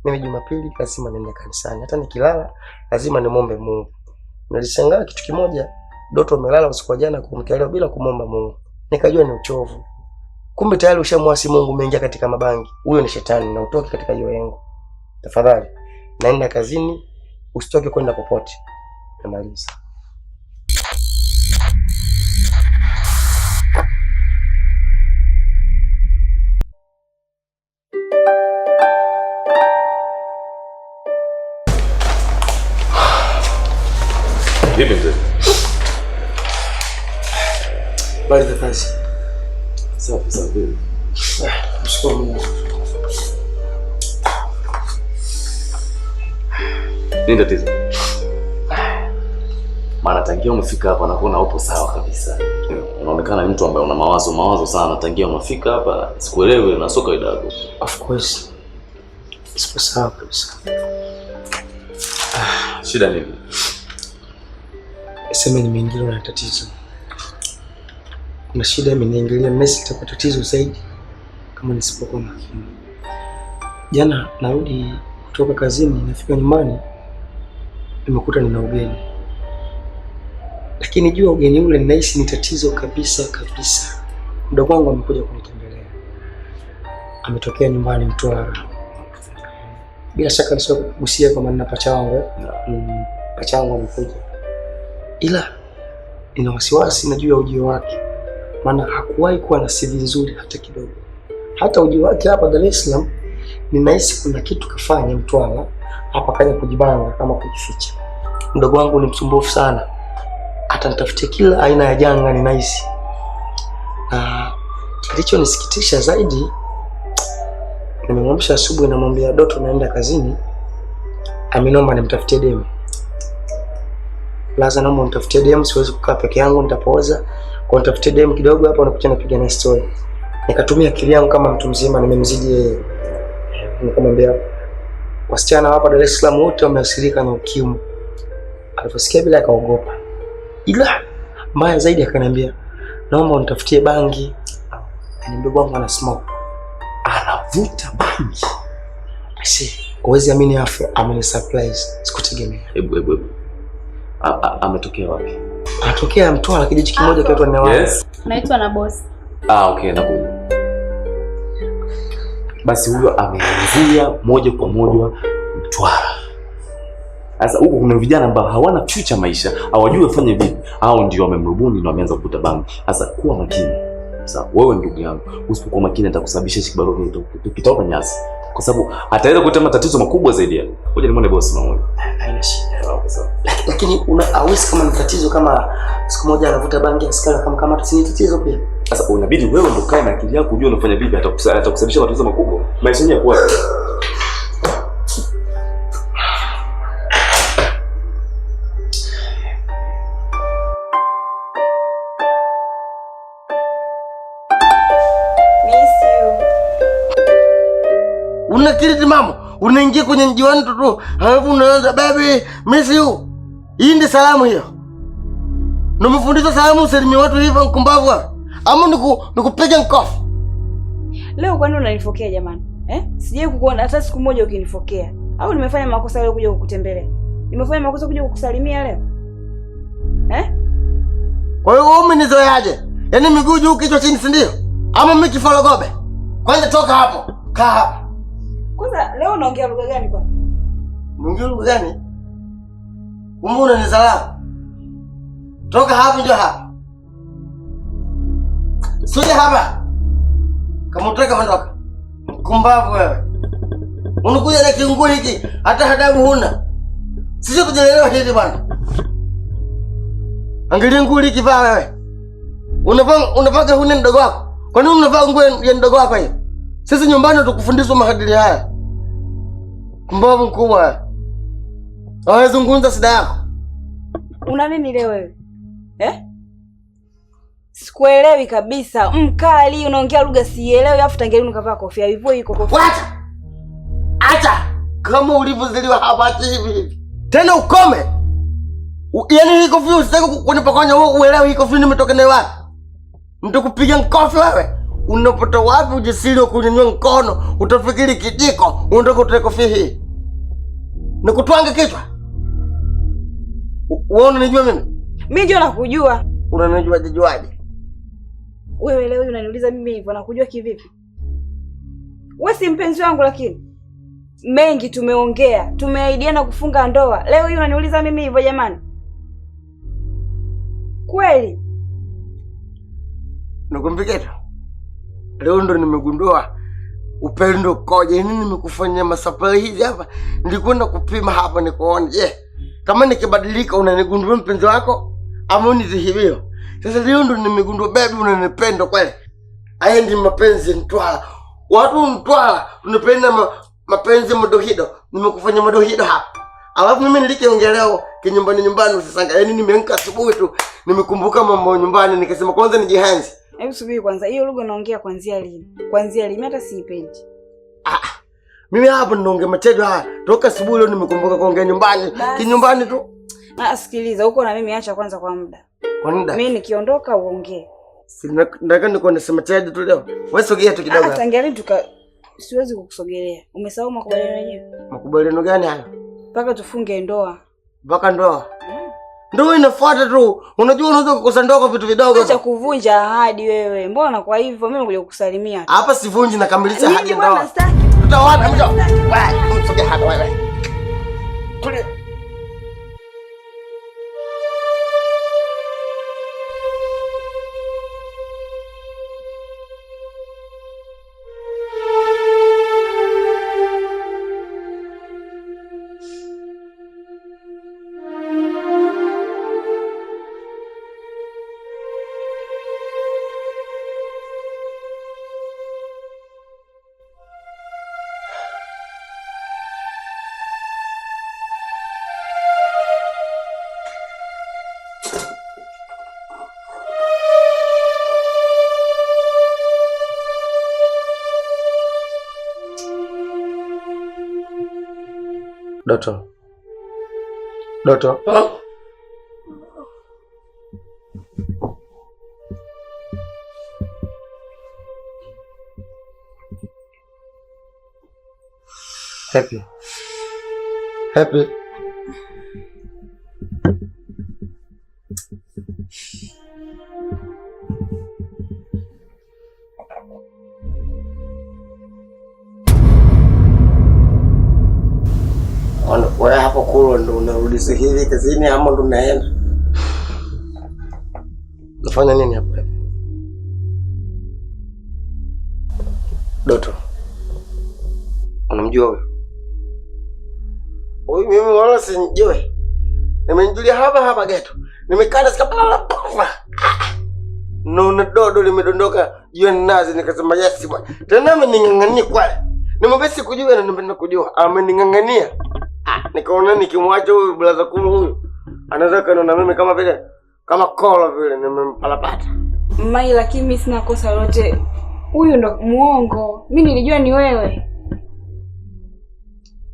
Mimi Jumapili lazima niende kanisani. Hata nikilala lazima nimwombe Mungu. Nilishangaa kitu kimoja, Doto amelala usiku wa jana kuamkia leo bila kumwomba Mungu. Nikajua ni uchovu. Kumbe tayari ushamwasi Mungu, umeingia katika mabangi. Huyo ni shetani na utoke katika hiyo yangu. Tafadhali, naenda kazini, usitoke kwenda popote. Namaliza. Vipi mzee? Bali za kazi. Safi safi. Mshukuru Mungu. Nini tatizo? Maana tangia umefika hapa nakuona upo sawa kabisa. Unaonekana ni mtu ambaye una mawazo sana. Tangia umefika hapa sikuelewi na soka idago. Of course. Sipo sawa kabisa. Shida nini? Sema nimeingiliwa na tatizo. Kuna shida imeniingilia, mimi itakuwa tatizo zaidi kama nisipokuwa makini. Jana narudi kutoka kazini, nafika nyumbani nimekuta nina ugeni. Lakini jua ugeni ule ninahisi ni tatizo kabisa. Mdogo wangu amekuja kunitembelea. Ametokea nyumbani Mtwara. Bila shaka nisio kugusia kwa maana pacha wangu. Pacha wangu amekuja. Ila nina wasiwasi na juu ya ujio wake. Maana hakuwahi kuwa na CV nzuri hata kidogo. Hata ujio wake hapa Dar es Salaam ninahisi kuna kitu kafanya Mtwara, hapa kaja kujibanga kama kujificha. Mdogo wangu ni msumbufu sana. Hata nitafutie kila aina ya janga ninahisi. Na kilichonisikitisha zaidi, nimemwamsha asubuhi namwambia Doto naenda kazini. Ameniomba nimtafutie demu. Laza naomba nitafutie demu, siwezi kukaa peke yangu nitapooza. Kwa nitafutie demu kidogo hapa unakuja napiga na story. Nikatumia akili yangu kama mtu mzima, nimemzidi yeye. Nikamwambia wasichana hapa Dar es Salaam wote wameathirika na ukimwi. Aliposikia bila akaogopa. Ila mbaya zaidi akaniambia naomba unitafutie bangi. Ni mdogo wangu ana smoke. Anavuta bangi. Asi, uwezi amini afu ameni surprise. Sikutegemea. Hebu. Ametokea wapi? Anatokea Mtwara, kijiji kimoja kinaitwa Newa. Yes. Naitwa na boss. Okay, nakuja. Basi huyo ameanzia moja kwa moja Mtwara. Sasa huko kuna vijana ambao hawana future maisha, hawajui wafanye vipi. Hao ndio wamemrubuni na wameanza kuvuta bangi. Sasa kuwa makini. Sasa wewe ndugu yangu, usipokuwa makini atakusababisha shikibaroni ukitoka nyasi. Kwa sababu ataweza kuleta matatizo makubwa zaidi yale. Ngoja nimuone boss mmoja. Haina shida. Lakini hauwezi kama ni tatizo kama siku moja anavuta bangi askari kama tusini tatizo pia. Sasa unabidi wewe ndio kae na akili yako ujue unafanya vipi, atakusababisha matatizo makubwa. Maisha yenyewe kwa unakiri mama, unaingia kwenye mji wangu tu, halafu unaanza baby miss you. Hii ndi salamu hiyo. Nimefundisha salamu usalimie watu hivyo mkumbavu. Ama nikupiga mkofu. Leo kwani unanifokea jamani? Sijai kukuona hata siku moja ukinifokea. Au nimefanya makosa leo kuja kukutembelea? Nimefanya makosa kuja kukusalimia leo? Kwa hiyo wewe umenizoeaje? Yaani miguu juu kichwa chini, si ndio? Ama mimi kifalogobe? Kwanza toka hapo. Kaa hapo. Kwanza leo unaongea lugha gani kwani? Unaongea lugha gani? Kumbe unanizalau. Toka hapo ndio hapa. Suje hapa. Kama unataka ondoka. Kumbavu wewe. Unakuja na kiungu hiki hata hadabu huna. Sisi kujelelewa hivi bwana. Angalia nguo hiki vaa wewe. Unavaa huni mdogo wako. Kwa nini unavaa nguo ya mdogo wako hiyo? Sisi nyumbani tukufundishwa maadili haya. Kumbavu mkubwa. Hawezungumza shida yako. Una nini leo wewe? Sikuelewi kabisa. Mkali unaongea lugha sielewi, afu tangelini ukavaa kofia hivyo iko kofia. Wacha. Acha. Kama ulivyozaliwa hapa hivi. Tena ukome. Yaani hii kofia usitaki kunipokonya wewe, uelewe hii kofia nimetoka nayo wapi? Mtu kupiga mkofi wewe. unapata wapi ujasiri wa kunyanyua mkono? Utafikiri kijiko unataka kutoa kofia hii na kutwanga kichwa? Wewe unanijua mimi? Mimi ndio nakujua. Unanijua jijuaje? Wewe leo unaniuliza mimi hivyo, nakujua kivipi? Wewe si mpenzi wangu, lakini mengi tumeongea, tumeahidiana kufunga ndoa. Leo hii unaniuliza mimi hivyo jamani? Kweli? Nakwambia tu. Leo ndo nimegundua upendo koje. Nini nimekufanyia masafari hizi hapa? Nilikwenda kupima hapa nikuone. Je, kama nikibadilika unanigundua mpenzi wako ama unidhihibio? Sasa leo ndo nimegundua baby unanipenda kweli. Haya ndi mapenzi Mtwara. Watu Mtwara tunapenda mapenzi madohido. Nimekufanya madohido hapa. Alafu mimi nilikiongea leo kinyumbani usisanga. Yaani nimeamka asubuhi tu nimekumbuka mambo nyumbani nikasema kwanza nijihanzi. Hebu subiri kwanza. Hiyo lugha unaongea kuanzia lini? Kuanzia lini? Hata siipendi. Mimi hapa ninaongea machejo haya. Toka asubuhi leo nimekumbuka kuongea nyumbani. Kinyumbani tu. Sikiliza, huko na mimi acha kwanza kwa muda. Kwa muda? Mimi nikiondoka uongee. Nataka niko nasema chejo tu leo. Wewe sogea tu kidogo. Tangia siwezi kukusogelea. Umesahau makubaliano yenyewe. Makubaliano gani hayo? Mpaka tufunge ndoa. Mpaka ndoa? Ndoa inafuata tu. Unajua unaweza kukosa ndoa kwa vitu vidogo. Acha kuvunja ahadi wewe. Mbona kwa hivyo mimi nakuja kukusalimia. Hapa sivunji na kamilisha ahadi ya ndoa. Mimi bwana sitaki. Tutawana mjo. Wewe, msogea hapa wewe. Tule. Doto. Happy. Wewe hapo Kulwa ndo unarudi hivi kazini ama ndo unaenda? Unafanya nini hapo? Doto. Unamjua wewe? Mimi wala sinijui. Nimejulia hapa geto. Nimekanda sikapala. No dodo limedondoka juu ya nazi nikasema yes bwana. Tena ameningangania kwale. Nimebesi kujua na nimependa kujua. Ameningangania. Nikaona nikimwacha huyu blaza kulu huyu anaweza kaniona mimi kama vile kama kola vile nimempalapata. Mai, lakini mimi sina kosa lolote. Huyu ndo muongo. Mimi nilijua ni wewe.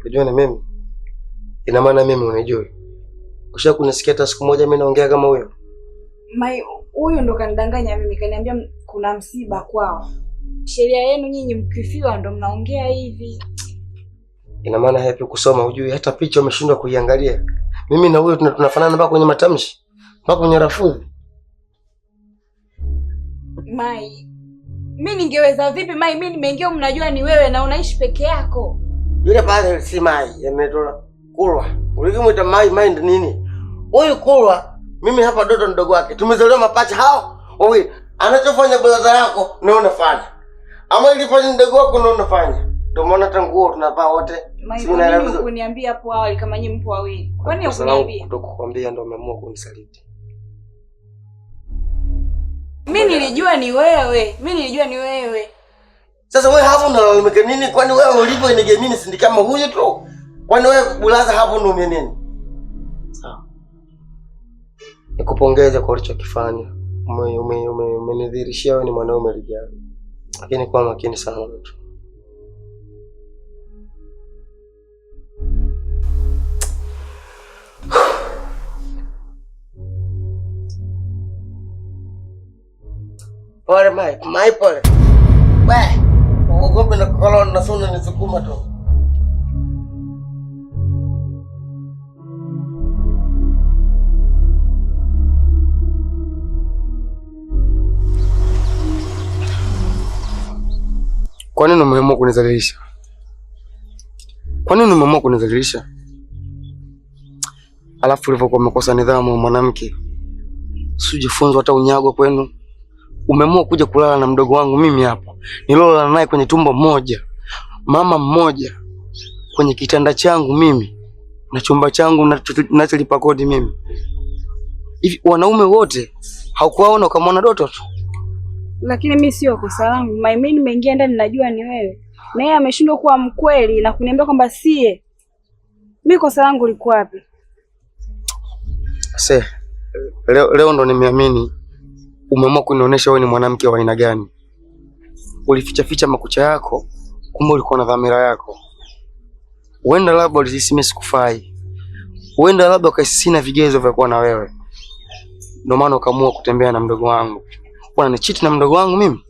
Unajua ni mimi? Ina maana mimi unajua. Usha kunisikia hata siku moja mimi naongea kama huyo? Mai, huyu ndo kanidanganya mimi, kaniambia kuna msiba kwao. Sheria yenu nyinyi mkifiwa ndo mnaongea hivi. Ina maana Happy kusoma hujui hata picha umeshindwa kuiangalia. Mimi na wewe tunafanana mpaka kwenye matamshi, mpaka kwenye lafudhi. Mai, mimi ningeweza vipi Mai? Mimi nimeingia mnajua ni wewe na unaishi peke yako. Yule pale si Mai, ametoa Kulwa. Ulikimwita Mai ndo nini? Huyu Kulwa, mimi hapa Doto mdogo wake. Tumezaliwa mapacha hao. Wewe anachofanya blaza yako na unafanya. Ama ilifanya mdogo wako na unafanya. Ndio maana tangu tunapaa wote. Si unaelewa vizuri. Kuniambia hapo awali kama nyinyi mpo wawili. Kwani ukuniambia? Kutokukwambia ndio umeamua kunisaliti. Mimi nilijua ni wewe. Sasa wewe hapo unalalamika nini? Kwani wewe ulipo inige mimi si kama huyu tu? Kwani wewe bulaza hapo ndio ume nini? Sawa. Nikupongeze kwa ulichokifanya. Umenidhihirishia wewe ni mwanaume lijali. Lakini kwa makini sana mtu. Pole Mai pole. Uogope na kukala na sona nisukuma tu. Kwa nini umeamua kunizalilisha? Kwa nini umeamua kunizalilisha? Alafu ulivyokuwa umekosa nidhamu mwanamke. Sijifunza hata unyago kwenu. Umeamua kuja kulala na mdogo wangu mimi hapa. Nilolala naye kwenye tumbo moja. Mama mmoja. Kwenye kitanda changu mimi. Na chumba changu ninacholipa kodi mimi. Hivi wanaume wote haukuwaona ukamwona Doto tu? Lakini mimi sio kosa langu. Mimi nimeingia ndani najua ni wewe. Na yeye ameshindwa kuwa mkweli na kuniambia kwamba sie. Mimi kosa langu liko wapi? Leo ndo nimeamini umeamua kunionyesha wewe ni mwanamke wa aina gani. Ulificha makucha yako, kumbe ulikuwa na dhamira yako. Huenda labda ulisema sikufai. Huenda labda ukasina vigezo vya kuwa na wewe. Ndio maana ukaamua kutembea na mdogo wangu. Bwana ni cheat na mdogo wangu mimi?